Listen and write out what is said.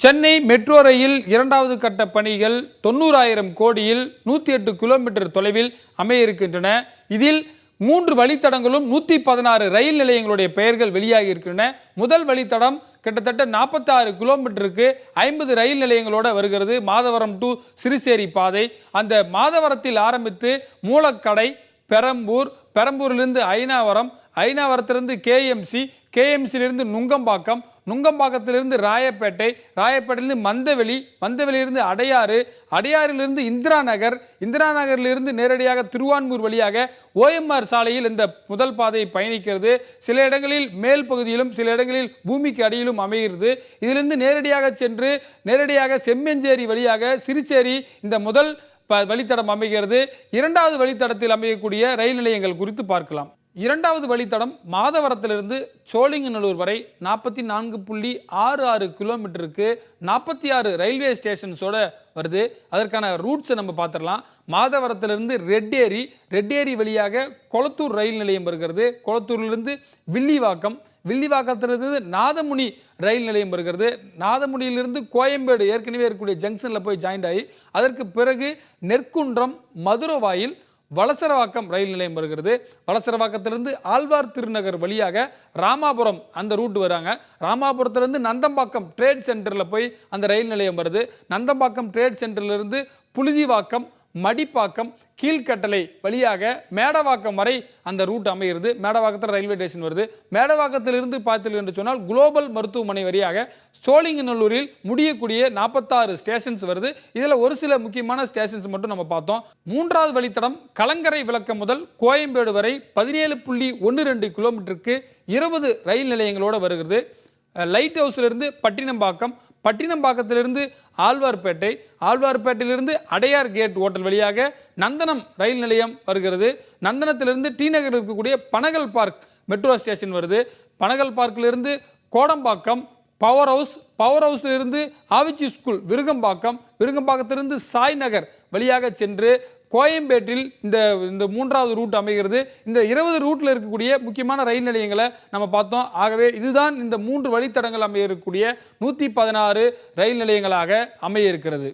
Chennai metro rail இரண்டாவது கட்ட பணிகள் 90,000 கோடியில் 108 கிலோமீட்டர் தொலைவில் அமைய இருக்கின்றன. இதில் 3 வழித்தடங்களும் 116 ரயில் நிலையங்களுடைய பெயர்கள் வெளியாகி இருக்கின்றன. முதல் வழித்தடம் கிட்டத்தட்ட 46 கிலோமீட்டருக்கு 50 ரயில் நிலையங்களோட வருகிறது. மாதவரம் டு சிறுசேரி பாதை. அந்த மாதவரத்தில் ஆரம்பித்து மூலக்கடை, பெரம்பூர், பெரம்பூரிலிருந்து ஐனாவரம், ஐனாவரத்திலிருந்து கேஎம்சி, கேஎம்சியிலிருந்து நுங்கம்பாக்கம், நுங்கம்பாக்கத்திலிருந்து ராயப்பேட்டை, ராயப்பேட்டையிலிருந்து மந்தவெளி, மந்தவெளியிலிருந்து அடையாறு, அடையாறிலிருந்து இந்திரா நகர், இந்திரா நகரிலிருந்து நேரடியாக திருவான்மூர் வழியாக ஓஎம்ஆர் சாலையில் இந்த முதல் பாதை பயணிக்கிறது. சில இடங்களில் மேல் பகுதியிலும் சில இடங்களில் பூமிக்கு அடியிலும் அமைகிறது. இதிலிருந்து நேரடியாக சென்று நேரடியாக செம்மஞ்சேரி வழியாக சிறுசேரி இந்த முதல் வழித்தடம் அமைகிறது. இரண்டாவது வழித்தடத்தில் அமையக்கூடிய ரயில் நிலையங்கள் குறித்து பார்க்கலாம். இரண்டாவது வழித்தடம் மாதவரத்திலிருந்து சோழிங்கநல்லூர் வரை 44.66 கிலோமீட்டருக்கு 46 ரயில்வே ஸ்டேஷன்ஸோட வருது. அதற்கான ரூட்ஸை நம்ம பார்த்துடலாம். மாதவரத்திலிருந்து ரெட்டேரி வழியாக கொளத்தூர் ரயில் நிலையம் வருகிறது. கொளத்தூரிலிருந்து வில்லிவாக்கம், வில்லிவாக்கத்திலிருந்து நாதமுனி ரயில் நிலையம் வருகிறது. நாதமுனியிலிருந்து கோயம்பேடு ஏற்கனவே இருக்கக்கூடிய ஜங்ஷனில் போய் ஜாயிண்ட் ஆகி அதற்கு பிறகு நெற்குன்றம், மதுரவாயில், வலசரவாக்கம் ரயில் நிலையம் வருகிறது. வலசரவாக்கத்திலிருந்து ஆழ்வார் திருநகர் வழியாக ராமாபுரம் அந்த ரூட் வராங்க. ராமாபுரத்திலிருந்து நந்தம்பாக்கம் ட்ரேட் சென்டரில் போய் அந்த ரயில் நிலையம் வருது. நந்தம்பாக்கம் ட்ரேட் சென்டரிலிருந்து புழுதிவாக்கம், மடிப்பாக்கம், கீழ்கட்டளை வழியாக மேடவாக்கம் வரை அந்த ரூட் அமைகிறது. மேடவாக்கத்தில் ரயில்வே ஸ்டேஷன் வருது. மேடவாக்கத்திலிருந்து பார்த்தீர்கள் என்று சொன்னால் குளோபல் மருத்துவமனை வழியாக சோழிங்கநல்லூரில் முடியக்கூடிய 46 ஸ்டேஷன்ஸ் வருது. இதில் ஒரு சில முக்கியமான ஸ்டேஷன்ஸ் மட்டும் நம்ம பார்த்தோம். மூன்றாவது வழித்தடம் கலங்கரை விளக்கம் முதல் கோயம்பேடு வரை 17.12 கிலோமீட்டருக்கு 20 ரயில் நிலையங்களோடு வருகிறது. லைட் ஹவுஸிலிருந்து பட்டினம்பாக்கம், பட்டினம்பாக்கத்திலிருந்து ஆழ்வார்பேட்டை, ஆழ்வார்பேட்டையிலிருந்து அடையார் கேட் ஹோட்டல் வழியாக நந்தனம் ரயில் நிலையம் வருகிறது. நந்தனத்திலிருந்து டி நகர் இருக்கக்கூடிய பனகல் பார்க் மெட்ரோ ஸ்டேஷன் வருது. பனகல் பார்க்கிலிருந்து கோடம்பாக்கம், பவர் ஹவுஸ், பவர் ஹவுஸிலிருந்து ஆவிச்சி ஸ்கூல் விருகம்பாக்கம், விருகம்பாக்கத்திலிருந்து சாய் நகர் வழியாக சென்று கோயம்பேட்டில் இந்த மூன்றாவது ரூட் அமைகிறது. இந்த 20 ரூட்டில் இருக்கக்கூடிய முக்கியமான ரயில் நிலையங்களை நம்ம பார்த்தோம். ஆகவே இதுதான் இந்த 3 வழித்தடங்கள் அமைய இருக்கக்கூடிய 116 ரயில் நிலையங்களாக அமைய இருக்கிறது.